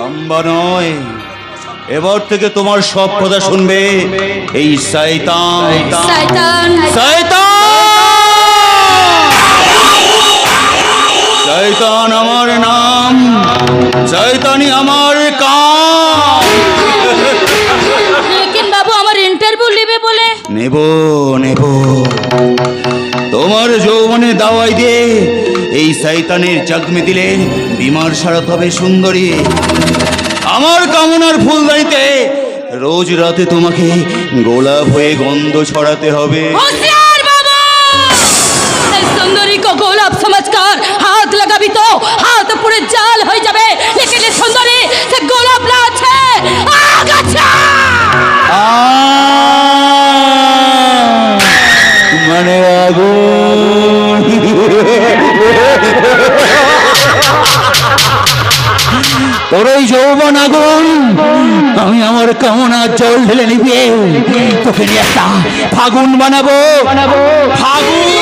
লম্বা নয়, এবার থেকে তোমার সব কথা শুনবে এই শয়তান। শয়তান শয়তান আমার নাম, শয়তানি আমার কাম। লেকিন বাবু আমার ইন্টারভিউ নেবে বলে। নেব নেব, তোমার যৌবনে দাওয়াই দিয়ে এই শয়তানের জখমে দিলে বিমার সারাতে হবে সুন্দরী। আমার কামনার ফুলদানিতে রোজ রাতে তোমাকে গোলাপ হয়ে গন্ধ ছড়াতে হবে। होशियार बाबू, इस सुंदरी को गोलाप समझकर हाथ लगाबी तो हाथ पूरे जाल हो जाबे, लेकिन इस सुंदरी से गोलाप ना छे आगाछा। মানে আগুন, তোর ওই যৌবন আগুন আমি আমার কামনার জল ঢেলে নিবে, তোকে নিয়ে একটা ফাগুন বানাবো, ফাগুন।